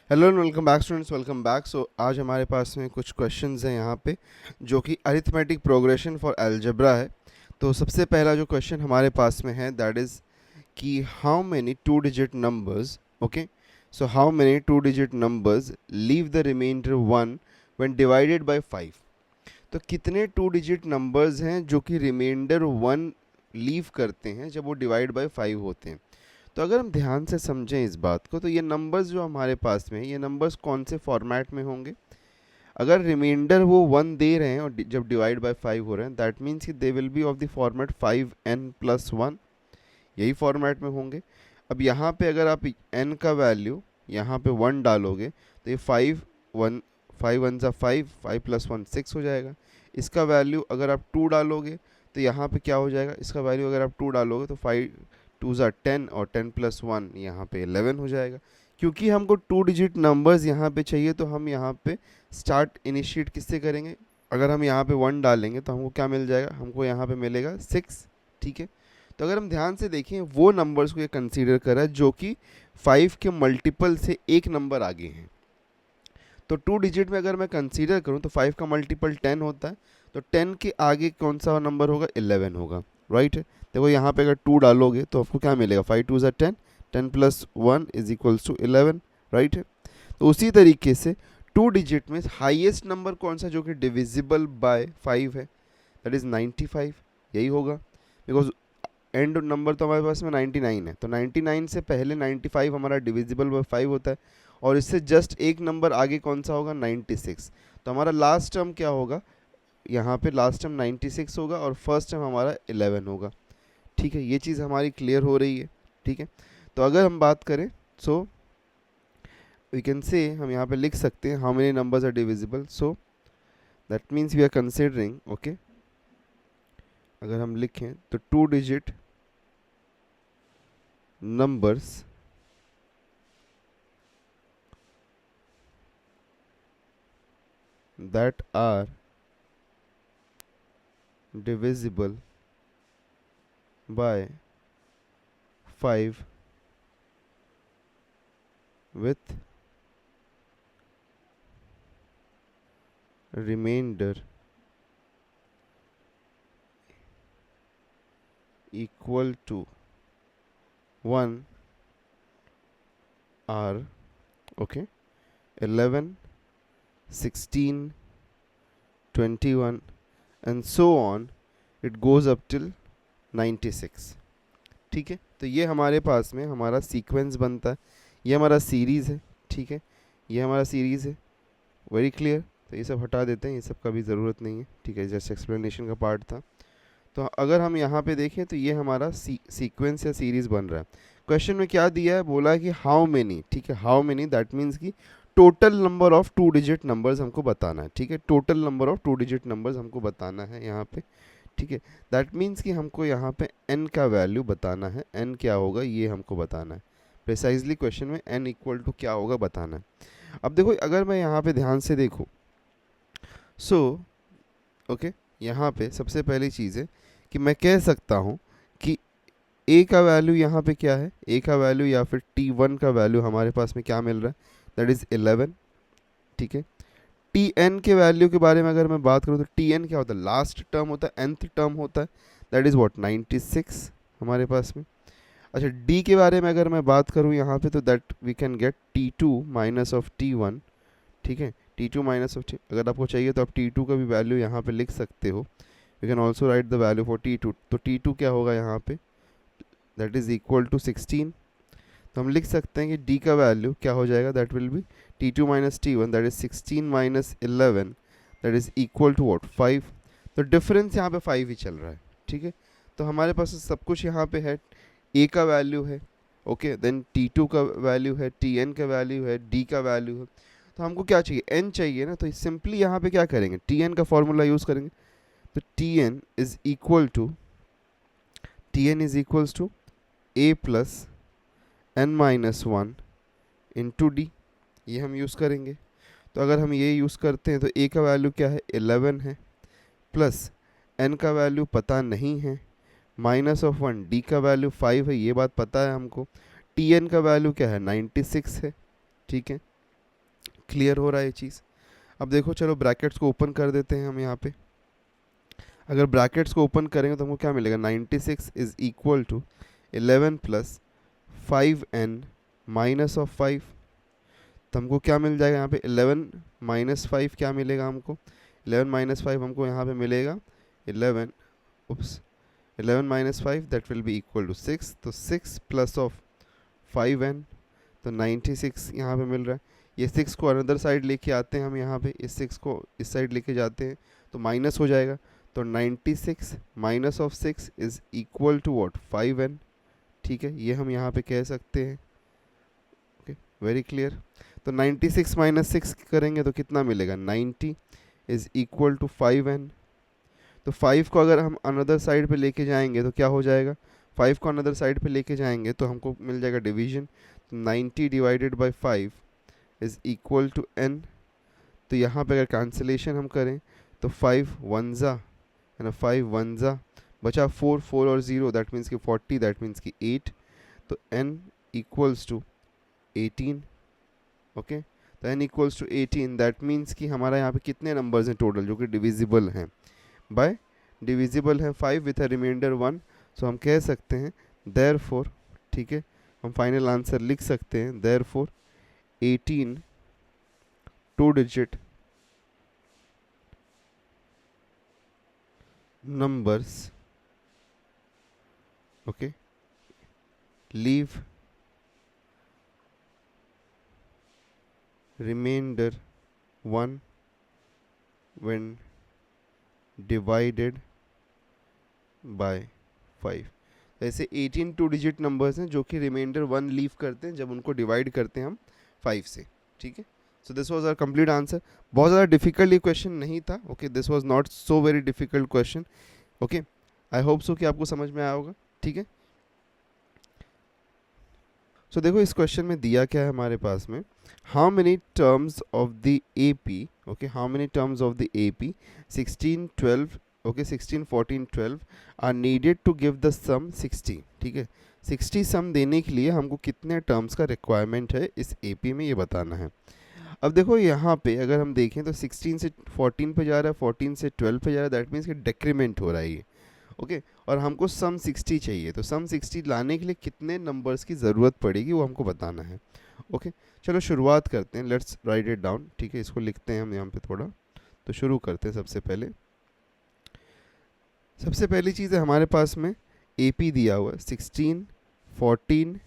Hello and welcome back students, welcome back. So आज हमारे पास में कुछ क्वेश्चंस हैं यहाँ पे जो कि अरिथमेटिक प्रोग्रेशन फॉर अलजेब्रा है। तो सबसे पहला जो क्वेश्चन हमारे पास में है दैट इज़ कि how many two digit numbers, okay, so how many two digit numbers leave the remainder one when divided by 5। तो कितने टू डिजिट नंबर्स हैं जो कि रिमाइंडर वन लीव करते हैं जब वो डिवाइड बाय 5 होते हैं। तो अगर हम ध्यान से समझें इस बात को, तो ये नंबर्स जो हमारे पास में है, ये नंबर्स कौन से फॉर्मेट में होंगे? अगर रिमाइंडर वो वन दे रहे हैं और जब डिवाइड बाय 5 हो रहे हैं, दैट मीन्स कि they will be of the format 5n+1, यही फॉर्मेट में होंगे। अब यहाँ पे अगर आप n का वैल्यू यहाँ पे 1 डालोगे तो ये 5 1 ज़ा 5, 5+1 6 हो जाएगा। इसका वैल्यू अगर आप 2 डालोगे तो यहाँ पे क्या हो जाएगा? इसका वैल्यू अगर आप 2 डालोगे तो 5 2 ज़ा 10 और 10+1 यहाँ पे 11 हो जाएगा। क्योंकि हमको टू डिजिट नंबर्स यहाँ पे चाहिए तो हम यहाँ पे स्टार्ट इनिशिएट किससे करेंगे? अगर हम यहाँ पे 1 डालेंगे तो हमको क्या मिल जाएगा? हमको यहाँ पे मिलेगा 6, ठीक है। तो अगर हम ध्यान से देखें, वो नंबर्स को ये कंसीडर कर रहा है जो कि 5 के मल्टीपल से एक नंबर आगे हैं। तो टू डिजिट में अगर मैं कंसीडर करूं तो 5 का मल्टीपल 10 होता है, तो 10 के आगे कौन सा नंबर होगा? 11 होगा, राइट है। देखो यहाँ पे अगर 2 डालोगे तो आपको क्या मिलेगा? 5 2 ज़ा 10, 10+1 इज इक्वल्स टू 11, राइट है। तो उसी तरीके से टू डिजिट में हाईएस्ट नंबर कौन सा जो कि डिविजिबल बाय 5 है? दैट इज़ 95, यही होगा। बिकॉज एंड नंबर तो हमारे पास में 99 है, तो 99 से पहले 95 हमारा डिविजिबल बाय 5 होता है, और इससे जस्ट एक नंबर आगे कौन सा होगा? 96। तो हमारा लास्ट टर्म क्या होगा? यहाँ पे लास्ट टर्म 96 होगा और फर्स्ट टर्म हमारा 11 होगा, ठीक है। ये चीज़ हमारी क्लियर हो रही है, ठीक है। तो अगर हम बात करें, सो वी कैन से, हम यहाँ पे लिख सकते हैं how many numbers are divisible. So that means we are considering, okay, अगर हम लिखें तो two digit numbers that are divisible by 5 with remainder equal to 1 are, okay, 11, 16, 21 and so on, it goes up till 96, ठीक है। तो ये हमारे पास में हमारा सीक्वेंस बनता है, ये हमारा सीरीज़ है, ठीक है, ये हमारा सीरीज़ है। Very clear. तो ये सब हटा देते हैं, ये सब का भी ज़रूरत नहीं है, ठीक है, जस्ट एक्सप्लेनेशन का पार्ट था। तो अगर हम यहाँ पे देखें तो ये हमारा सीक्वेंस या सीरीज़ बन रहा है। क्वेश्चन में क्या दिया है? बोला है कि हाउ मेनी, ठीक है, हाउ मेनी दैट मीन्स कि total number of to digit numbers हमको बताना है, ठीक है, total number of to digit numbers हमको बताना है यहाँ पे, ठीक है। दैट मीन्स कि हमको यहाँ पे n का वैल्यू बताना है, n क्या होगा ये हमको बताना है। प्रिसाइजली क्वेश्चन में n इक्वल टू क्या होगा बताना है। अब देखो, अगर मैं यहाँ पे ध्यान से देखूँ, सो ओके, यहाँ पे सबसे पहली चीज़ है कि मैं कह सकता हूँ कि a का वैल्यू यहाँ पे क्या है? a का वैल्यू या फिर t1 का वैल्यू हमारे पास में क्या मिल रहा है? दैट इज़ 11, ठीक है। tn के वैल्यू के बारे में अगर मैं बात करूँ तो tn क्या होता है? लास्ट टर्म होता है, nth टर्म होता है, दैट इज़ व्हाट 96 हमारे पास में। अच्छा, d के बारे में अगर मैं बात करूँ यहाँ पे तो that we can get t2 minus of t1, ठीक है, t2 माइनस ऑफ t। अगर आपको चाहिए तो आप t2 का भी वैल्यू यहाँ पे लिख सकते हो। You can also write the value for t2। तो t2 क्या होगा यहाँ पे? That is equal to 16। तो हम लिख सकते हैं कि d का वैल्यू क्या हो जाएगा? That will be t2 minus t1, that is 16 minus 11, that is equal to what? 5। तो डिफरेंस यहाँ पे 5 ही चल रहा है, ठीक है। तो हमारे पास सब कुछ यहाँ पे है, a का वैल्यू है, ओके, देन t2 का वैल्यू है, tn का वैल्यू है, d का वैल्यू है। तो हमको क्या चाहिए? n चाहिए ना। तो सिंपली यहाँ पे क्या करेंगे? tn का फॉर्मूला यूज़ करेंगे। तो tn is equals to a plus n minus 1 into D, ये हम यूज़ करेंगे। तो अगर हम ये यूज़ करते हैं तो a का वैल्यू क्या है? 11 है, प्लस n का वैल्यू पता नहीं है, माइनस ऑफ 1, d का वैल्यू 5 है, ये बात पता है हमको, tn का वैल्यू क्या है? 96 है, ठीक है। क्लियर हो रहा है ये चीज़? अब देखो चलो ब्रैकेट्स को ओपन कर देते हैं हम यहाँ पे। अगर ब्रैकेट्स को ओपन करेंगे तो हमको क्या मिलेगा, 96 is equal to 11 plus 5n minus of 5। तो हमको क्या मिल जाएगा यहाँ पे, 11 माइनस 5 क्या मिलेगा हमको, 11 माइनस 5 हमको यहाँ पे मिलेगा 11 11 minus 5 that will be equal to 6। तो 6 प्लस ऑफ 5n, तो 96 यहाँ पे मिल रहा है। ये 6 को अनदर साइड लेके आते हैं हम, यहाँ पे इस 6 को इस साइड लेके जाते हैं तो माइनस हो जाएगा। तो 96 minus of 6 is equal to what, 5n। ठीक है, ये हम यहाँ पे कह सकते हैं। Okay, very clear. तो 96 माइनस 6 करेंगे तो कितना मिलेगा, 90 इज इक्वल टू 5n। तो 5 को अगर हम अनदर साइड पे लेके जाएंगे तो क्या हो जाएगा, 5 को अनदर साइड पे लेके जाएंगे तो हमको मिल जाएगा डिवीजन। तो 90 divided by 5 is equal to n। तो यहाँ पे अगर कैंसिलेशन हम करें तो 5 1 है ना, 5 1 बचा 4 4 और 0 दैट मीन्स कि 40, दैट मीन्स कि 8। तो n इक्वल्स टू 18। ओके, तो n equals to 18 that means कि हमारा यहाँ पे कितने नंबर्स हैं टोटल जो कि डिविजिबल हैं बाय, डिविजिबल है 5 विथ अ रिमाइंडर 1। सो हम कह सकते हैं देयरफॉर, ठीक है, हम फाइनल आंसर लिख सकते हैं therefore 18 to digit numbers, okay, leave remainder 1 when divided by 5। ऐसे 18 टू डिजिट नंबर्स हैं जो कि रिमाइंडर 1 लीव करते हैं जब उनको डिवाइड करते हैं हम 5 से। ठीक है, so this was our complete answer. बहुत ज़्यादा डिफिकल्ट ये क्वेश्चन नहीं था। Okay, this was not so very difficult question. Okay, I hope so कि आपको समझ में आया होगा। ठीक है, सो देखो इस क्वेश्चन में दिया क्या है हमारे पास में, how many terms of the AP, okay, how many terms of the AP 16 12, okay, 16 14 12 are needed to give the sum 60। ठीक है, 60 सम देने के लिए हमको कितने टर्म्स का रिक्वायरमेंट है इस AP में, ये बताना है। अब देखो यहाँ पे अगर हम देखें तो 16 से 14 पे जा रहा है, 14 से 12 पे जा रहा है, दैट मीन्स कि डेक्रीमेंट हो रहा है ये। ओके, और हमको सम 60 चाहिए, तो सम 60 लाने के लिए कितने नंबर्स की ज़रूरत पड़ेगी वो हमको बताना है। ओके, चलो शुरुआत करते हैं, लेट्स राइट इट डाउन। ठीक है, इसको लिखते हैं हम यहाँ पे थोड़ा, तो शुरू करते हैं। सबसे पहली चीज़ है हमारे पास में AP दिया हुआ है 16 14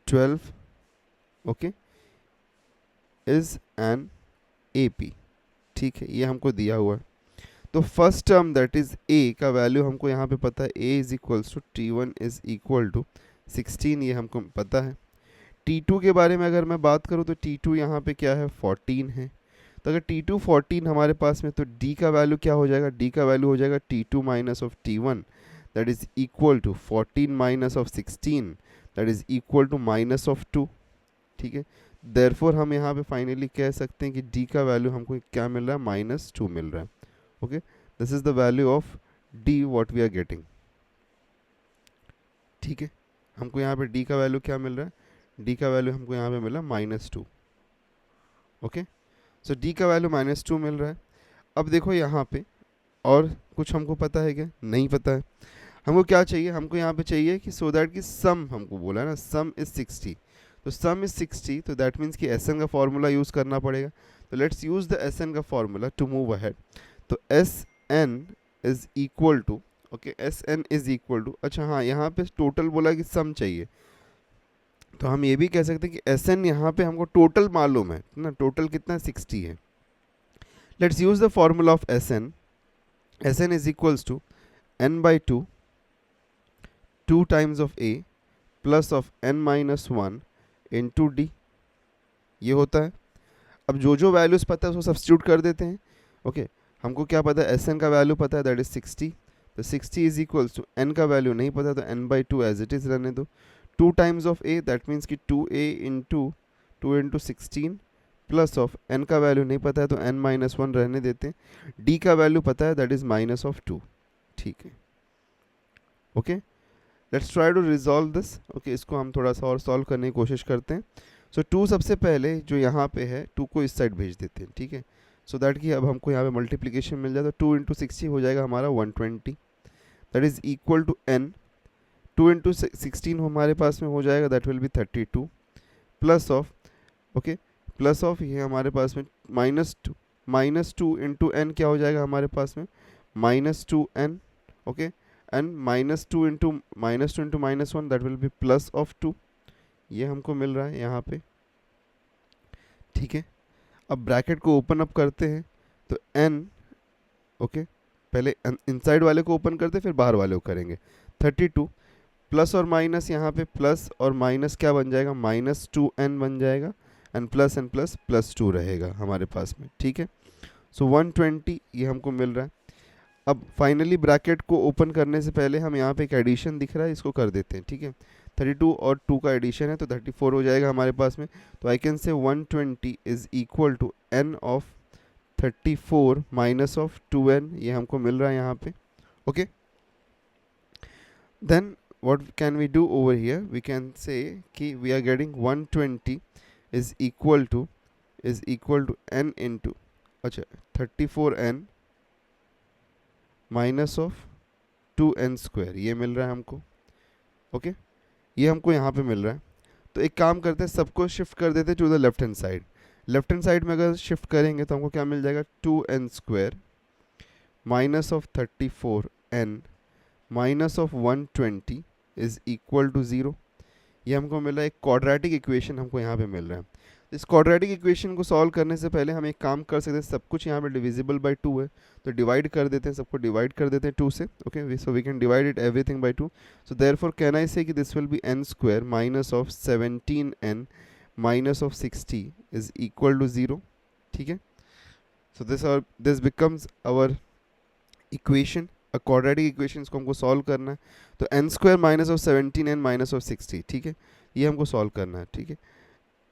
12, ओके, इज एन AP। ठीक है, ये हमको दिया हुआ है। तो first term that is A का वैल्यू हमको यहाँ पे पता है, A is equals to T1 is equal to 16, ये हमको पता है। T2 के बारे में अगर मैं बात करूँ तो T2 यहाँ पे क्या है, 14 है। तो अगर T2 14 हमारे पास में, तो D का वैल्यू क्या हो जाएगा, D का वैल्यू हो जाएगा T2 minus of T1 that is equal to 14 minus of 16 that is equal to minus of 2। ठीक है, देयरफॉर हम यहाँ पे फाइनली कह सकते हैं कि D का वैल्यू हमको क्या मिल रहा है, -2 मिल रहा है। Okay, this is the value of D what we are getting. ठीक है, हमको यहाँ पे D का वैल्यू क्या मिल रहा है, D का वैल्यू हमको यहाँ पे मिला -2। ओके, सो D का वैल्यू -2 मिल रहा है। अब देखो यहाँ पे और कुछ हमको पता है क्या, नहीं पता है। हमको क्या चाहिए, हमको यहाँ पे चाहिए कि सो दैट कि सम, हमको बोला है ना सम इज 60, तो सम इज 60, तो दैट मीन्स कि SN का फॉर्मूला यूज़ करना पड़ेगा। तो लेट्स यूज़ द SN का फॉर्मूला टू मूव अहेड। तो SN is equal to, okay, SN is equal to, अच्छा हाँ, यहाँ पे टोटल बोला कि सम चाहिए, तो हम ये भी कह सकते हैं कि SN यहाँ पे हमको टोटल मालूम है ना, टोटल कितना 60 है। Let's use the formula of SN। SN is equals to n by 2 2 times of A plus of n minus 1 into D, ये होता है। अब जो जो वैल्यूज़ पता है उसको सब्स्टिट्यूट कर देते हैं। ओके, हमको क्या पता है, SN का वैल्यू पता है दैट इज 60, तो 60 इज इक्वल्स टू n का वैल्यू नहीं पता, तो n by 2 as it is रहने दो। 2 times of A that means कि 2A into 2 into 16 plus of n का वैल्यू नहीं पता है तो n माइनस 1 रहने देते हैं। D का वैल्यू पता है दैट इज -2। ठीक है, okay, let's try to resolve this. Okay, इसको हम थोड़ा सा और सॉल्व करने की कोशिश करते हैं। सो 2 सबसे पहले जो यहाँ पे है 2 को इस साइड भेज देते हैं, ठीक है, सो दैट कि अब हमको यहाँ पे मल्टीप्लिकेशन मिल जाए, तो 2 इंटू 60 हो जाएगा हमारा 120, that is equal to n। 2 into 16 हमारे पास में हो जाएगा, that will be 32 plus of, okay, plus of ये हमारे पास में -2 इंटू एन क्या हो जाएगा हमारे पास में -2n, okay, and -2 into -1 that will B plus of 2, ये हमको मिल रहा है यहाँ पे, ठीक है। अब ब्रैकेट को ओपन अप करते हैं तो n, ओके, पहले इनसाइड वाले को ओपन करते फिर बाहर वाले को करेंगे, 32 प्लस और माइनस, यहाँ पे प्लस और माइनस क्या बन जाएगा, -2n बन जाएगा, एंड प्लस एंड प्लस +2 रहेगा हमारे पास में, ठीक है। सो 120 ये हमको मिल रहा है। अब फाइनली ब्रैकेट को ओपन करने से पहले हम यहाँ पे एक एडिशन दिख रहा है, इसको कर देते हैं, ठीक है। 32 और 2 का एडिशन है तो 34 हो जाएगा हमारे पास में, तो I can say 120 is equal to n of 34 minus of 2n, ये हमको मिल रहा है यहाँ पे, okay. Then what can we do over here, we can say कि we are getting 120 is equal to n into, अच्छा, 34n minus of 2n square, ये मिल रहा है हमको, ओके, ये हमको यहाँ पे मिल रहा है। तो एक काम करते हैं, सबको शिफ्ट कर देते हैं to the left hand side. Left hand side में अगर शिफ्ट करेंगे तो हमको क्या मिल जाएगा, 2n square minus of 34n minus of 120 is equal to 0, ये हमको मिल रहा है। एक क्वाड्रेटिक इक्वेशन हमको यहाँ पे मिल रहा है। इस क्वाड्रेटिक इक्वेशन को सॉल्व करने से पहले हम एक काम कर सकते हैं, सब कुछ यहाँ पे डिविजिबल बाय 2 है तो डिवाइड कर देते हैं, सबको डिवाइड कर देते हैं 2 से, okay, so we can divide it everything by 2। So therefore can I say कि this will be n square minus of 17n minus of 60 is equal to 0, ठीक है। So this becomes our equation, a quadratic equation, इसको हमको solve करना है। तो n square minus of 17n minus of 60, ठीक है, ये हमको सॉल्व करना है, ठीक है।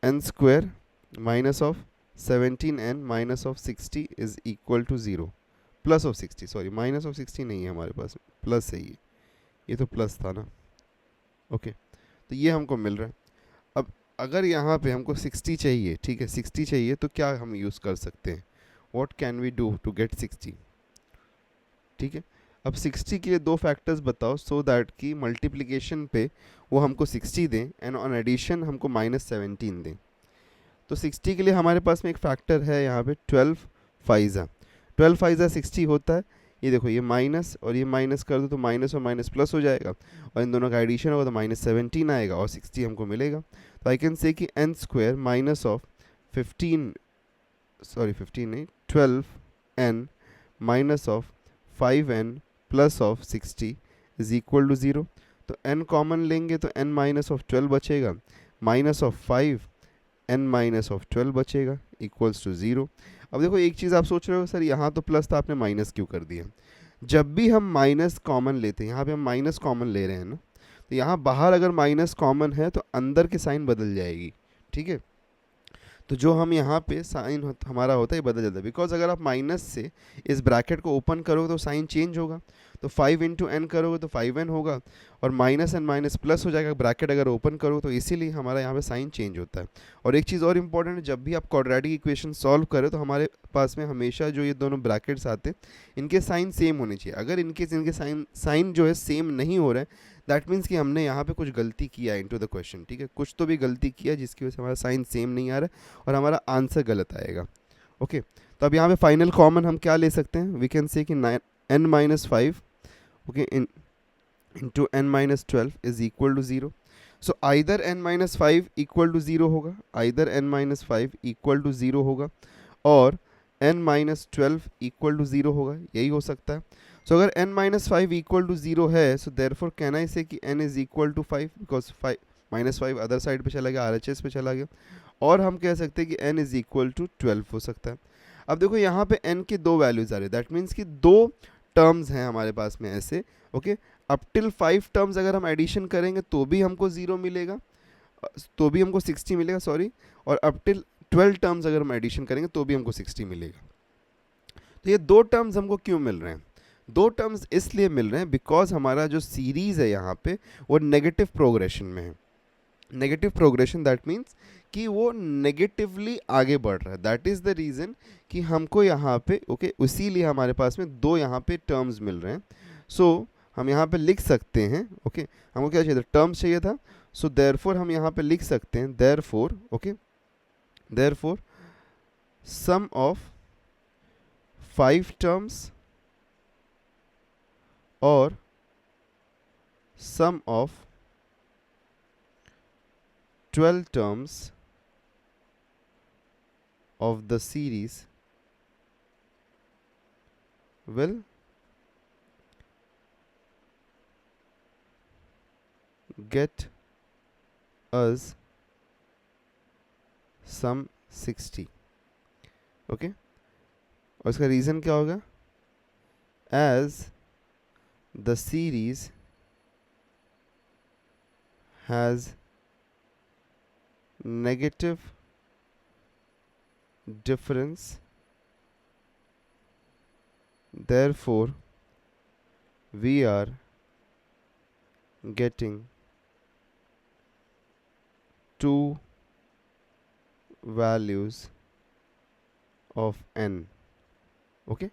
n square minus of 17n minus of 60 is equal to 0, plus of 60, sorry minus of 60 नहीं है हमारे पास, प्लस है ये तो प्लस था ना, ओके, तो ये हमको मिल रहा है। अब अगर यहाँ पे हमको 60 चाहिए, ठीक है, 60 चाहिए तो क्या हम यूज़ कर सकते हैं, what can we do to get 60, ठीक है। अब 60 के लिए दो फैक्टर्स बताओ सो दैट कि मल्टीप्लिकेशन पे वो हमको 60 दें एंड ऑन एडिशन हमको -17 दें। तो 60 के लिए हमारे पास में एक फैक्टर है यहाँ पे 12 फाइजा, 12 फाइजा 60 होता है। ये देखो, ये माइनस और ये माइनस कर दो तो माइनस और माइनस प्लस हो जाएगा, और इन दोनों का एडिशन होगा तो -17 आएगा और 60 हमको मिलेगा। तो आई कैन से कि n स्क्वायर माइनस ऑफ 15 नहीं 12n minus of 5n plus of 60 is equal to 0। तो n कॉमन लेंगे तो n माइनस ऑफ 12 बचेगा, minus of 5 n minus of 12 बचेगा इक्वल्स टू 0। अब देखो एक चीज़ आप सोच रहे हो, सर यहाँ तो प्लस था, आपने माइनस क्यों कर दिया। जब भी हम माइनस कॉमन लेते हैं, यहाँ पे हम माइनस कॉमन ले रहे हैं ना, तो यहाँ बाहर अगर माइनस कॉमन है तो अंदर की साइन बदल जाएगी, ठीक है। तो जो हम यहाँ पे साइन हमारा होता है बदल जाता है, बिकॉज अगर आप माइनस से इस ब्रैकेट को ओपन करोगे तो साइन चेंज होगा। तो 5 इंटू एन करोगे तो 5n होगा, और माइनस एंड माइनस प्लस हो जाएगा ब्रैकेट अगर ओपन करोगे, तो इसीलिए हमारा यहाँ पे साइन चेंज होता है। और एक चीज़ और इम्पॉर्टेंट है, जब भी आप क्वाड्रेटिक इक्वेशन सॉल्व करें तो हमारे पास में हमेशा जो ये दोनों ब्रैकेट्स आते हैं इनके साइन सेम होने चाहिए। अगर इनके साइन जो है सेम नहीं हो रहा है, दैट मीन्स कि हमने यहाँ पे कुछ गलती किया इनटू द क्वेश्चन, ठीक है, कुछ तो भी गलती किया जिसकी वजह से हमारा साइन सेम नहीं आ रहा है और हमारा आंसर गलत आएगा, ओके। तो अब यहाँ पे फाइनल कॉमन हम क्या ले सकते हैं, वी कैन से कि n minus 5, okay, into n minus 12 is equal to 0। So either n minus 5 equal to 0 होगा, either n minus 5 equal to 0 होगा, और n माइनस 12 इक्वल टू 0 होगा, यही हो सकता है। सो अगर n माइनस 5 इक्वल टू 0 है, सो देयरफॉर कैन आई से कि n is equal to 5, because minus 5 other side पे चला गया, RHS पे चला गया, और हम कह सकते हैं कि n इज इक्वल टू 12 हो सकता है। अब देखो यहाँ पे n की दो वैल्यूज आ रही है, दैट मीन्स कि दो टर्म्स हैं हमारे पास में ऐसे, ओके। अप टिल 5 टर्म्स अगर हम एडिशन करेंगे तो भी हमको 0 मिलेगा, तो भी हमको 60 मिलेगा, सॉरी, और अप टिल 12 टर्म्स अगर हम एडिशन करेंगे तो भी हमको 60 मिलेगा। तो ये दो टर्म्स हमको क्यों मिल रहे हैं, दो टर्म्स इसलिए मिल रहे हैं बिकॉज हमारा जो सीरीज़ है यहाँ पे वो नेगेटिव प्रोग्रेशन में है, नेगेटिव प्रोग्रेशन दैट मीन्स कि वो नेगेटिवली आगे बढ़ रहा है, दैट इज़ द रीज़न कि हमको यहाँ पे ओके इसीलिए हमारे पास में दो यहाँ पे टर्म्स मिल रहे हैं. सो हम यहाँ पे लिख सकते हैं ओके हमको क्या चाहिए था, टर्म्स चाहिए था. सो देयरफॉर हम यहाँ पे लिख सकते हैं therefore okay therefore sum of 5 terms और sum of 12 terms of the series will get us sum 60. Okay और इसका रीज़न क्या होगा, as the series has negative difference, therefore we are getting two values of n. Okay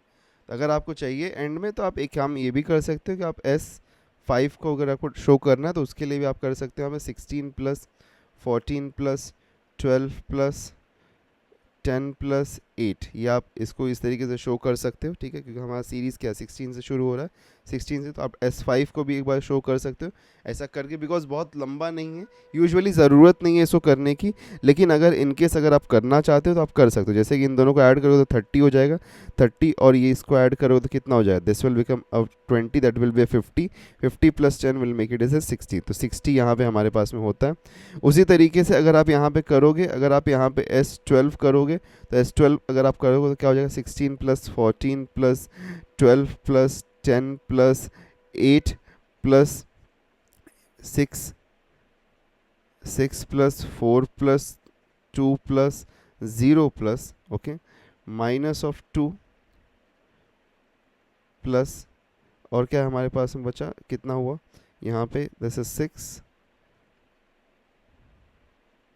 अगर आपको चाहिए and में तो आप एक काम ये भी कर सकते हो कि आप S5 को अगर आपको शो करना है तो उसके लिए भी आप कर सकते हो. हमें 16 प्लस 14 प्लस 12 प्लस 10 प्लस 8 ये आप इसको इस तरीके से शो कर सकते हो. ठीक है, क्योंकि हमारा सीरीज़ क्या 16 से शुरू हो रहा है, 16 से, तो आप S5 को भी एक बार शो कर सकते हो ऐसा करके, बिकॉज बहुत लंबा नहीं है, यूजुअली ज़रूरत नहीं है इसको करने की, लेकिन अगर इनकेस अगर आप करना चाहते हो तो आप कर सकते हो. जैसे कि इन दोनों को ऐड करोगे तो 30 हो जाएगा, 30 और ये इसको ऐड करोगे तो कितना हो जाएगा, this will become 20, that will B 50, 50 plus 10 will make it is 60. तो 60 यहाँ पे हमारे पास में होता है. उसी तरीके से अगर आप यहाँ पे करोगे, अगर आप यहाँ पे S12 करोगे तो S12 अगर आप करोगे तो क्या हो जाएगा, 16 plus 14 plus 12 plus 10 plus 8 plus 6 plus 4 plus 2 plus 0 plus okay minus of 2 plus और क्या हमारे पास में बचा, कितना हुआ यहाँ पे, this is 6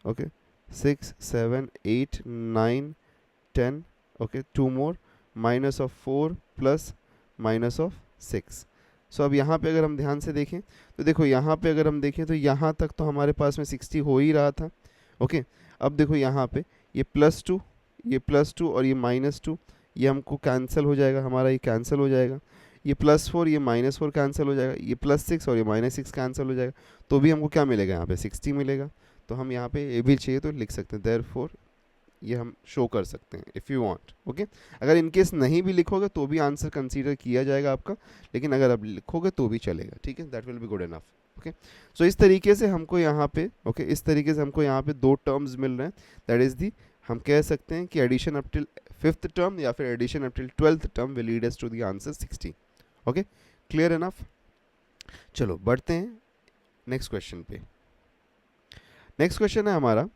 okay 6 7 8 9 10 okay 2 more minus of 4 plus minus of 6. सो अब यहाँ पे अगर हम ध्यान से देखें तो देखो यहाँ पे अगर हम देखें तो यहाँ तक तो हमारे पास में 60 हो ही रहा था. ओके अब देखो यहाँ पे ये +2 ये +2 और ये -2 ये हमको कैंसिल हो जाएगा, हमारा ये कैंसिल हो जाएगा, ये +4 ये -4 कैंसिल हो जाएगा, ये +6 और ये -6 कैंसिल हो जाएगा, तो भी हमको क्या मिलेगा यहाँ पे 60 मिलेगा. तो हम यहाँ पे ये भी चाहिए तो लिख सकते हैं देयरफॉर, ये हम शो कर सकते हैं इफ़ यू वांट. ओके अगर इनकेस नहीं भी लिखोगे तो भी आंसर कंसीडर किया जाएगा आपका, लेकिन अगर आप लिखोगे तो भी चलेगा. ठीक है, that will be good enough. Okay so इस तरीके से हमको यहाँ पे ओके इस तरीके से हमको यहाँ पे दो टर्म्स मिल रहे हैं, दैट इज़ दी, हम कह सकते हैं कि addition up till 5th term या फिर addition up till 12th term will lead us to the answer 60. Okay clear enough. चलो बढ़ते हैं नेक्स्ट क्वेश्चन पे. नेक्स्ट क्वेश्चन है हमारा,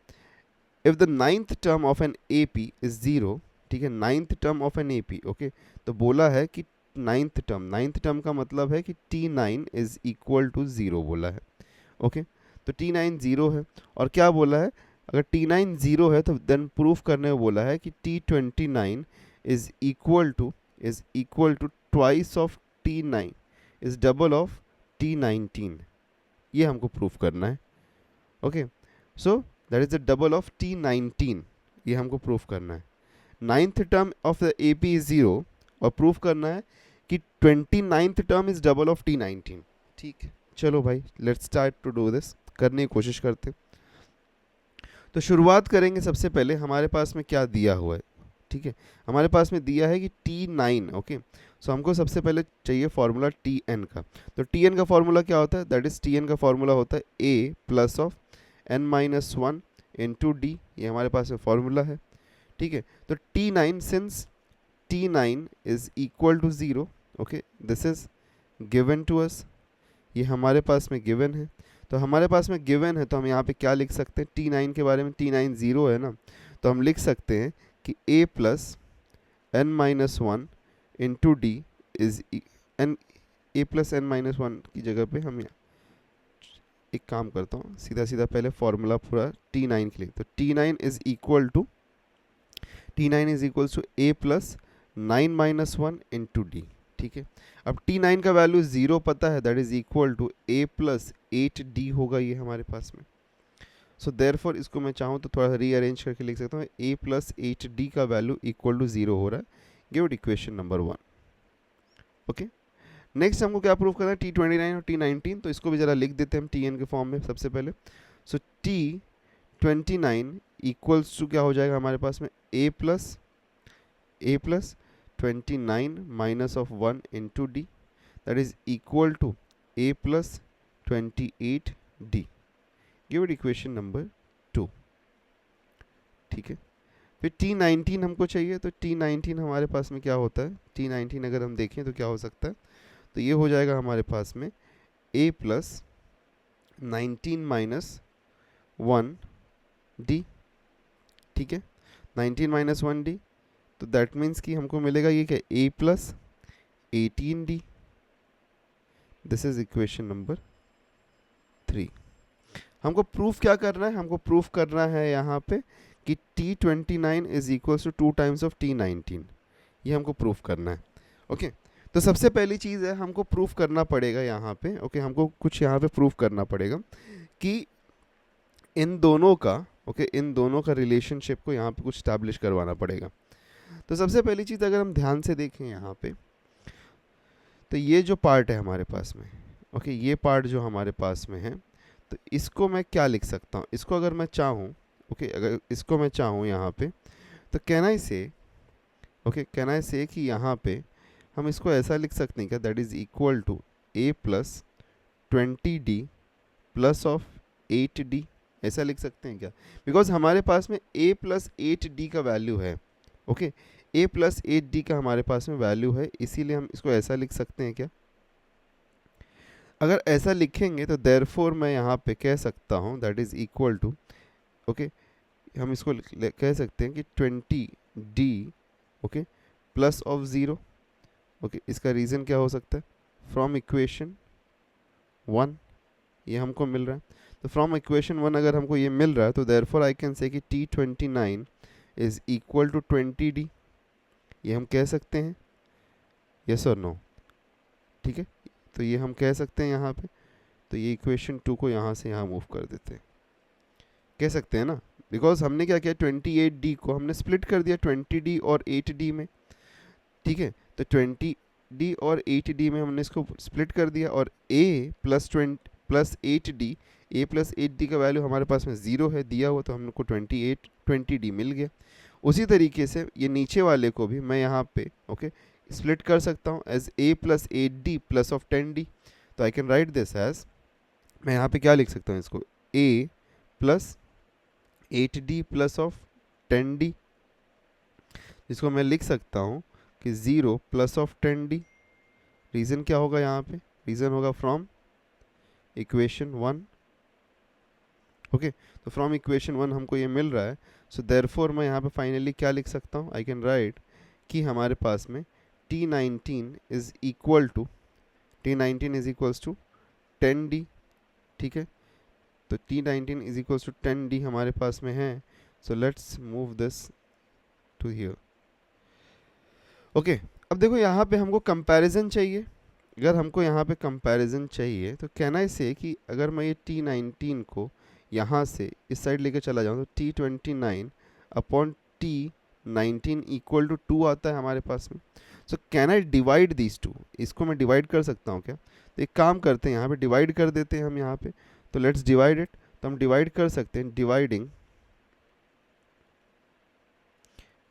if the 9th term of an AP is 0. ठीक है, 9th term of an AP okay तो बोला है कि 9th टर्म का मतलब है कि T9 इज इक्वल टू 0 बोला है. ओके तो T9 0 है और क्या बोला है, अगर T9 0 है तो देन प्रूफ करने को बोला है कि T29 is equal to twice of T9 is double of T19. ये हमको प्रूफ करना है. Okay so that is the double of T19, ये हमको प्रूफ करना है. 9th term of the AP is 0 और प्रूफ करना है कि 29th term is double of T19. ठीक, चलो भाई let's start to do this, करने की कोशिश करते. तो शुरुआत करेंगे, सबसे पहले हमारे पास में क्या दिया हुआ है. ठीक है, हमारे पास में दिया है कि T9. ओके सो हमको सबसे पहले चाहिए फार्मूला Tn का. तो Tn का फार्मूला क्या होता है, दैट इज Tn का फार्मूला होता है A plus of n-1 into D, ये हमारे पास में फार्मूला है. ठीक है, तो T9 since T9 is equal to 0 okay this is given to us, ये हमारे पास में गिवन है. तो हमारे पास में गिवन है तो हम यहाँ पे क्या लिख सकते हैं T9 के बारे में, T9 0 है ना, तो हम लिख सकते हैं कि A plus n-1 into D is A plus n-1 की जगह पे हम एक काम करता हूँ, सीधा सीधा पहले फॉर्मूला पूरा T9 के लिए, तो T9 is equal to A plus 9 minus 1 into D. ठीक है, अब T9 का वैल्यू 0 पता है, that is equal to A plus 8D होगा ये हमारे पास में। सो देयरफॉर इसको मैं चाहूँ तो थोड़ा रीअरेंज करके लिख सकता हूँ, A प्लस 8D का वैल्यू इक्वल टू 0 हो रहा है, give equation number 1। Okay, next हमको क्या प्रूव करना है, T29 और T19, तो इसको भी ज़रा लिख देते हैं हम Tn के फॉर्म में सबसे पहले। सो T29 इक्वल्स टू क्या हो जाएगा हमारे पास में, A plus 29 minus of 1 into D, that is equal to A plus 28D। Give it equation number 2। ठीक है, फिर T19 हमको चाहिए, तो T19 हमारे पास में क्या होता है, T19 अगर हम देखें तो क्या हो सकता है, तो ये हो जाएगा हमारे पास में A प्लस 19 माइनस 1D। ठीक है, 19 माइनस 1D, तो दैट मीन्स कि हमको मिलेगा ये क्या, A plus 18D। This is equation number 3। हमको प्रूफ क्या करना है, हमको प्रूफ करना है यहाँ पे कि T29 is equal to 2 times of T19, ये हमको प्रूफ करना है। ओके, तो सबसे पहली चीज़ है हमको प्रूफ करना पड़ेगा यहाँ पे, ओके, हमको कुछ यहाँ पे प्रूफ करना पड़ेगा कि इन दोनों का, ओके, इन दोनों का रिलेशनशिप को यहाँ पे कुछ स्टैब्लिश करवाना पड़ेगा। तो सबसे पहली चीज़ अगर हम ध्यान से देखें यहाँ पे, तो ये जो पार्ट है हमारे पास में, ओके, ये पार्ट जो हमारे पास में है, तो इसको मैं क्या लिख सकता हूँ, इसको अगर मैं चाहूँ, ओके, अगर इसको मैं चाहूँ यहाँ पे, तो कैन आई से, ओके, कैन आई से कि यहाँ पे हम इसको ऐसा लिख सकते हैं क्या, that is equal to A plus 20D plus of 8D, ऐसा लिख सकते हैं क्या, बिकॉज हमारे पास में A प्लस 8D का वैल्यू है। ओके, A प्लस 8D का हमारे पास में वैल्यू है, इसीलिए हम इसको ऐसा लिख सकते हैं क्या। अगर ऐसा लिखेंगे तो देयरफॉर मैं यहाँ पे कह सकता हूँ that is equal to, okay, हम इसको कह सकते हैं कि 20D, okay, plus of 0। Okay, इसका रीज़न क्या हो सकता है, फ्रॉम इक्वेशन 1 ये हमको मिल रहा है, तो फ्रॉम इक्वेशन 1 अगर हमको ये मिल रहा है, तो देयरफॉर आई कैन से कि T29 is equal to 20D, ये हम कह सकते हैं, यस और नो। ठीक है, तो ये हम कह सकते हैं यहाँ पे, तो ये इक्वेशन 2 को यहाँ से यहाँ मूव कर देते हैं, कह सकते हैं ना, बिकॉज हमने क्या किया, 28D को हमने स्प्लिट कर दिया 20D और 8D में। ठीक है, तो 20D और 8D में हमने इसको स्प्लिट कर दिया, और A plus 8D, A plus 8D का वैल्यू हमारे पास में 0 है दिया हुआ, तो हमको 20D मिल गया। उसी तरीके से ये नीचे वाले को भी मैं यहाँ पे, ओके, स्प्लिट कर सकता हूँ as A plus 8D plus of 10D, तो I can write this as, मैं यहाँ पे क्या लिख सकता हूँ इसको, A plus 8D plus of 10D, जिसको मैं लिख सकता हूँ कि 0 प्लस ऑफ 10D। रीज़न क्या होगा यहाँ पे, रीज़न होगा फ्रॉम इक्वेशन 1। ओके, तो फ्रॉम इक्वेशन 1 हमको ये मिल रहा है, सो देयरफॉर मैं यहाँ पे फाइनली क्या लिख सकता हूँ, आई कैन राइट कि हमारे पास में T19 is equal to, T19 is equals to 10D। ठीक है, तो T19 is equals to 10D हमारे पास में है, so let's move this to here. Okay, अब देखो यहाँ पे हमको कंपैरिजन चाहिए, अगर हमको यहाँ पे कंपैरिजन चाहिए तो कैन आई से कि अगर मैं ये T19 को यहाँ से इस साइड लेके चला जाऊँ, तो T29 upon T19 equal to 2 आता है हमारे पास में। So can I divide these two, इसको मैं डिवाइड कर सकता हूँ क्या, तो एक काम करते हैं यहाँ पे डिवाइड कर देते हैं हम यहाँ पे, तो लेट्स डिवाइड इट, तो हम डिवाइड कर सकते हैं, डिवाइडिंग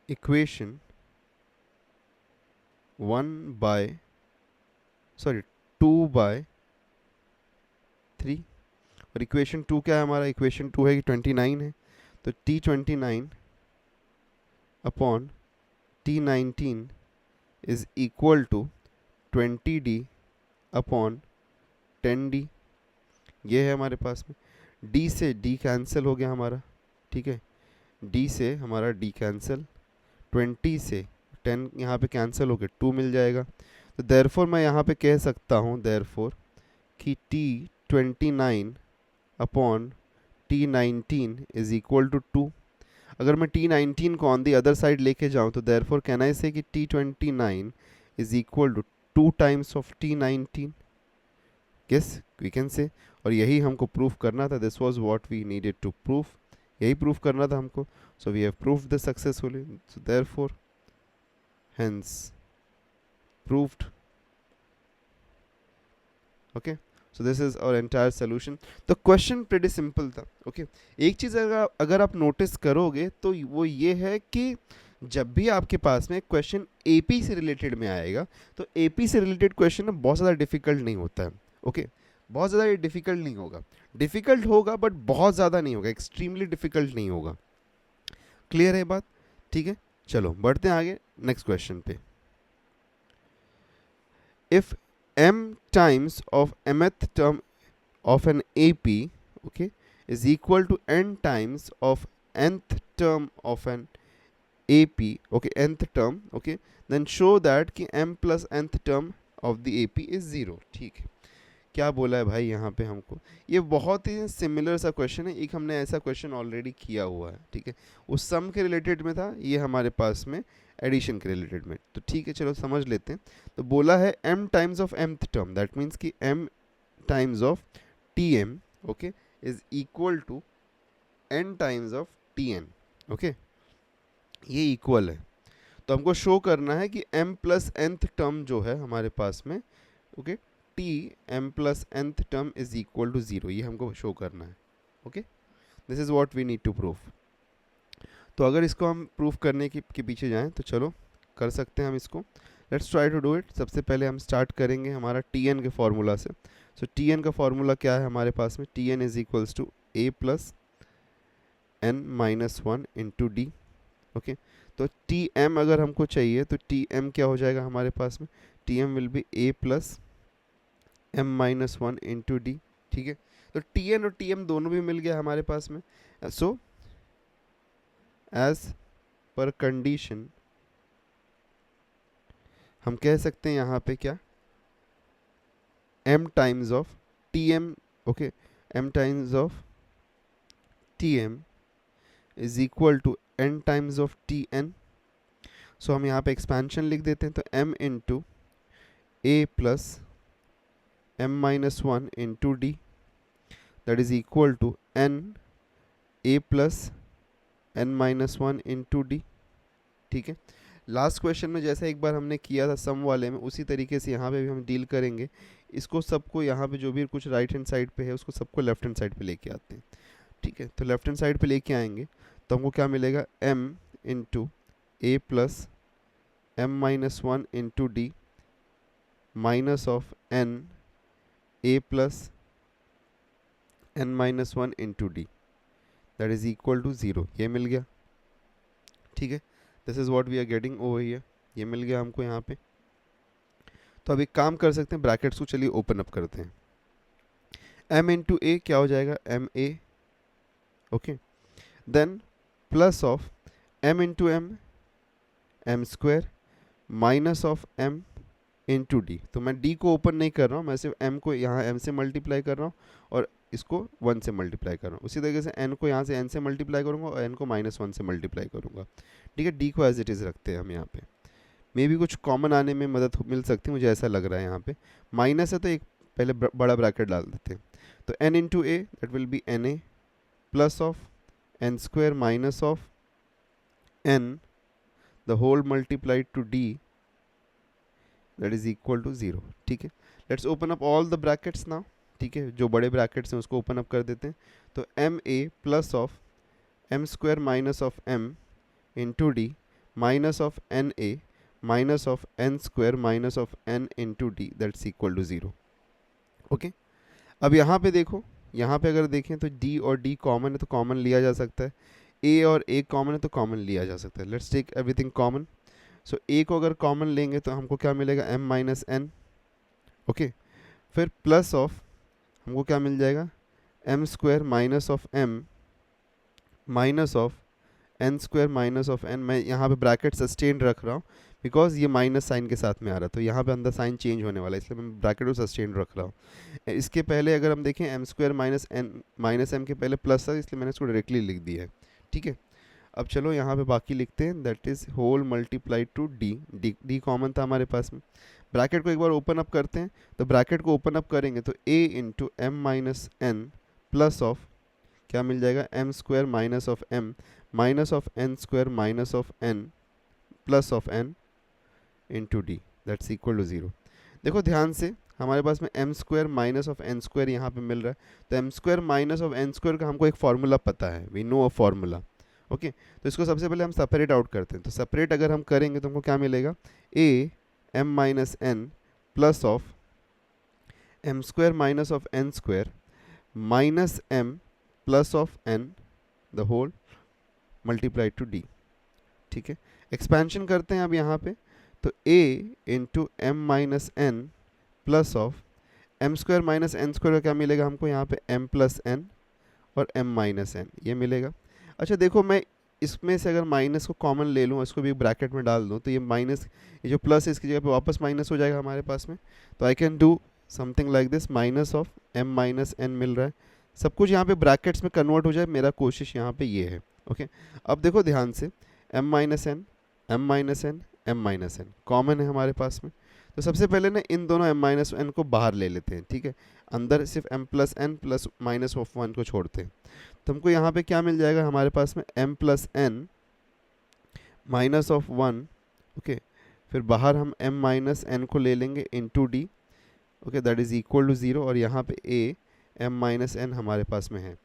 इक्वेशन 2 बाय 3, और इक्वेशन 2 क्या है हमारा, इक्वेशन 2 है कि 29 है, तो T29 upon T19 is equal to 20D upon 10D, ये है हमारे पास में। D से D कैंसिल हो गया हमारा, ठीक है, D से हमारा D कैंसिल, 20 से 10 यहाँ पे कैंसिल हो गया, 2 मिल जाएगा, तो देयरफॉर मैं यहाँ पे कह सकता हूँ देयरफॉर कि T29 upon T19 is equal to 2। अगर मैं T19 को ऑन दी अदर साइड लेके जाऊँ तो देयरफॉर कैन आई से कि T29 is equal to 2 times of T19। Yes we can say. और यही हमको प्रूफ करना था, this was what we needed to proof, यही प्रूफ करना था हमको। So we have proved the successfully, so therefore hence proved. Okay, so this is our entire solution. तो क्वेश्चन प्रीटी सिंपल था। ओके, एक चीज़ अगर आप नोटिस करोगे तो वो ये है कि जब भी आपके पास में क्वेश्चन एपी से रिलेटेड में आएगा तो एपी से रिलेटेड क्वेश्चन बहुत ज़्यादा डिफिकल्ट नहीं होता है। ओके, बहुत ज़्यादा ये डिफिकल्ट नहीं होगा, डिफिकल्ट होगा बट बहुत ज़्यादा नहीं होगा, एक्सट्रीमली डिफिकल्ट नहीं होगा। क्लियर है बात? ठीक है, चलो बढ़ते हैं आगे नेक्स्ट क्वेश्चन पे। If m times of mth term of an AP, okay, is equal to n times of nth term of an AP, okay, nth term, okay, then show that कि m plus nth term of the AP is 0। ठीक है, क्या बोला है भाई यहाँ पे हमको? ये बहुत ही सिमिलर सा क्वेश्चन है, एक हमने ऐसा क्वेश्चन ऑलरेडी किया हुआ है। ठीक है, उस सम के रिलेटेड में था, ये हमारे पास में एडिशन के रिलेटेड में। तो ठीक है, चलो समझ लेते हैं। तो बोला है m times of mth term, that means कि m times of tm, okay, is equal to n times of tn। Okay, ये इक्वल है। तो हमको शो करना है कि m प्लस nth टर्म जो है हमारे पास में, okay, t m plus nth term is equal to 0, ये हमको शो करना है। Okay, this is what we need to prove. तो अगर इसको हम प्रूफ करने के पीछे जाएं तो चलो कर सकते हैं हम इसको। Let's try to do it. सबसे पहले हम स्टार्ट करेंगे हमारा Tn के फार्मूला से। सो Tn का फार्मूला क्या है हमारे पास में? Tn is equals to a plus n minus 1 into D. Okay, तो Tm अगर हमको चाहिए तो Tm क्या हो जाएगा हमारे पास में? Tm will be a plus m minus 1 into D. ठीक है, तो Tn और Tm दोनों भी मिल गया हमारे पास में। सो एज पर कंडीशन हम कह सकते हैं यहाँ पे क्या? m times of Tm, okay, m times of Tm is equal to n times of Tn। So हम यहाँ पे एक्सपेंशन लिख देते हैं, तो m into a plus m minus 1 into D, that is equal to n a plus n minus 1 into D. ठीक है, last question में जैसा एक बार हमने किया था सम वाले में, उसी तरीके से यहाँ पे भी हम डील करेंगे। इसको सबको यहाँ पे जो भी कुछ राइट हैंड साइड पे है उसको सबको लेफ्ट हैंड साइड पे लेके आते हैं। ठीक है, तो लेफ्ट हैंड साइड पे लेके आएंगे तो हमको क्या मिलेगा? m into A plus m minus 1 into D minus of n a plus n minus 1 into D, that is equal to 0। ये मिल गया। ठीक है, this is what we are getting over here, ये मिल गया हमको यहाँ पे। तो अब एक काम कर सकते हैं, ब्रैकेट्स को चलिए ओपन अप करते हैं। m इंटू ए क्या हो जाएगा? m a, okay, then plus of m into m m square minus of m into D. तो मैं d को ओपन नहीं कर रहा हूँ, मैं सिर्फ m को यहाँ m से मल्टीप्लाई कर रहा हूँ और इसको 1 से मल्टीप्लाई कर रहा हूँ। उसी तरीके से n को यहाँ से n से मल्टीप्लाई करूँगा और n को माइनस 1 से मल्टीप्लाई करूँगा। ठीक है, d को एज इट इज़ रखते हैं हम यहाँ पे। मे भी कुछ कॉमन आने में मदद मिल सकती है, मुझे ऐसा लग रहा है। यहाँ पे माइनस है तो एक पहले बड़ा ब्रैकेट डाल देते हैं। तो n into a that will be n a plus of n square minus of n the whole multiplied to d, that is equal to 0। ठीक है, let's open up all the brackets now. ठीक है, जो बड़े brackets हैं उसको open up कर देते हैं। तो m a plus of m square minus of m into D minus of n a minus of n square minus of n into d, that's equal to 0। Okay, अब यहाँ पे देखो, यहाँ पे अगर देखें तो d और d कॉमन है तो कॉमन लिया जा सकता है, a और a कॉमन है तो कॉमन लिया जा सकता है। Let's take everything common. So a को अगर कॉमन लेंगे तो हमको क्या मिलेगा? m minus n. ओके, फिर प्लस ऑफ हमको क्या मिल जाएगा? m square minus of m minus of n square minus of n। मैं यहाँ पे ब्रैकेट सस्टेन रख रहा हूँ, बिकॉज ये माइनस साइन के साथ में आ रहा है, तो यहाँ पे अंदर साइन चेंज होने वाला है, इसलिए मैं ब्रैकेट को सस्टेन रख रहा हूँ। इसके पहले अगर हम देखें m square minus n minus m के पहले प्लस था, इसलिए मैंने इसको डायरेक्टली लिख दिया है। ठीक है, अब चलो यहाँ पे बाकी लिखते हैं, that is whole multiply to d, d common था हमारे पास में। ब्रैकेट को एक बार ओपन अप करते हैं, तो ब्रैकेट को ओपन अप करेंगे तो a into m minus n plus of क्या मिल जाएगा, m square minus of m minus of n square minus of n plus of n into d, that's equal to 0। देखो ध्यान से, हमारे पास में m square minus of n square यहाँ पे मिल रहा है, तो m square minus of n square का हमको एक फार्मूला पता है, we know a formula. Okay, तो इसको सबसे पहले हम सेपरेट आउट करते हैं, तो सेपरेट अगर हम करेंगे तो हमको क्या मिलेगा, a m minus n plus of m square minus of n square minus m plus of n the whole multiply to d. ठीक है, एक्सपेंशन करते हैं अब यहाँ पे, तो a into m minus n plus of m square minus n square का क्या मिलेगा हमको यहाँ पे, m प्लस एन और m माइनस एन, ये मिलेगा। अच्छा देखो, मैं इसमें से अगर माइनस को कॉमन ले लूँ, इसको भी ब्रैकेट में डाल दूँ, तो ये माइनस, ये जो प्लस है इसकी जगह पे वापस माइनस हो जाएगा हमारे पास में, तो I can do something like this, minus of m minus n मिल रहा है, सब कुछ यहाँ पे ब्रैकेट्स में कन्वर्ट हो जाए, मेरा कोशिश यहाँ पे ये है। ओके, अब देखो ध्यान से, m minus n m minus n m minus n common है हमारे पास में, तो सबसे पहले ना इन दोनों m माइनस एन को बाहर ले लेते हैं। ठीक है, अंदर सिर्फ m plus n plus minus of 1 को छोड़ते हैं, तो हमको यहाँ पे क्या मिल जाएगा हमारे पास में, m plus n minus of 1। Okay, फिर बाहर हम m माइनस एन को ले लेंगे into D, okay, that is equal to 0, और यहाँ पे a m माइनस एन हमारे पास में है,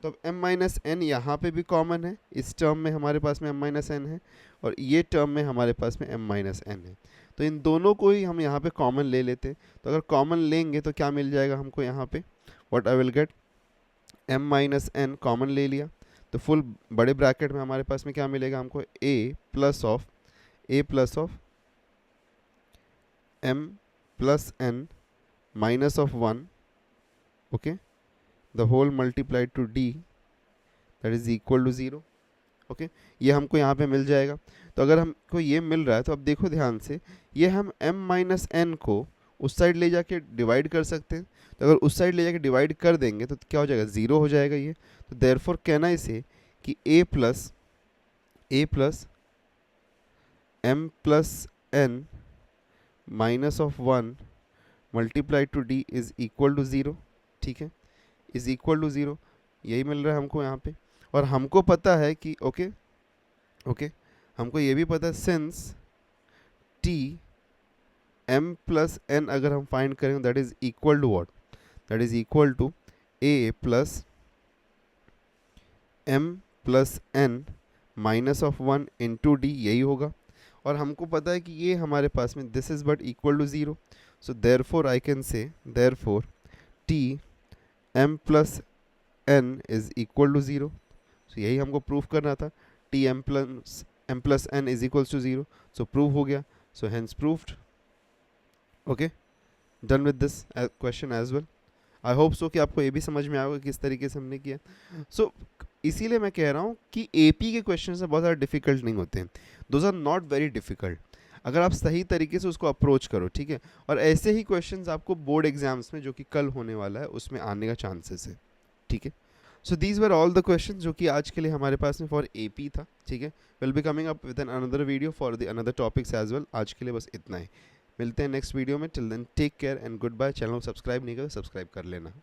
तो अब m माइनस एन यहाँ पे भी कॉमन है, इस टर्म में हमारे पास में m माइनस एन है, और ये टर्म में हमारे पास में m माइनस एन है, तो इन दोनों को ही हम यहाँ पे कॉमन ले लेते हैं। तो अगर कॉमन लेंगे तो क्या मिल जाएगा हमको यहाँ पे, what I will get, m minus n common ले लिया, तो फुल बड़े ब्रैकेट में हमारे पास में क्या मिलेगा हमको, a plus of m plus n minus of 1, okay, the whole multiply to d that is equal to 0। Okay, ये हमको यहाँ पे मिल जाएगा। तो अगर हमको ये मिल रहा है, तो अब देखो ध्यान से, ये हम m माइनस एन को उस साइड ले जाके डिवाइड कर सकते हैं, तो अगर उस साइड ले जाके डिवाइड कर देंगे तो क्या हो जाएगा, 0 हो जाएगा ये। तो देयरफॉर कहना इसे कि a plus m plus n minus of 1 multiply to d is equal to 0। ठीक है, इज इक्वल टू 0, यही मिल रहा है हमको यहाँ पे। और हमको पता है कि ओके, हमको ये भी पता है, since t m plus n अगर हम फाइंड करें, that is equal to what, that is equal to a plus m plus n minus of 1 into d, यही होगा। और हमको पता है कि ये हमारे पास में this is but equal to 0, so therefore I can say, therefore t m plus n is equal to 0। So यही हमको प्रूव करना था, t m plus n is equals to 0, so prove हो गया, so hence proved. Okay, done with this question as well. I hope so कि आपको ये भी समझ में आएगा किस तरीके से हमने किया। सो इसीलिए मैं कह रहा हूँ कि AP के क्वेश्चन से बहुत ज़्यादा डिफिकल्ट नहीं होते हैं, those are not very difficult, अगर आप सही तरीके से उसको अप्रोच करो। ठीक है, और ऐसे ही क्वेश्चंस आपको बोर्ड एग्जाम्स में, जो कि कल होने वाला है, उसमें आने का चांसेस है। ठीक है, so these were all the question जो कि आज के लिए हमारे पास में फॉर AP था। ठीक है, will be coming up with an another video for the another topics as well. आज के लिए बस इतना ही, मिलते हैं नेक्स्ट वीडियो में। Till then take care and good bye. Channel को सब्सक्राइब नहीं करो, सब्सक्राइब कर लेना।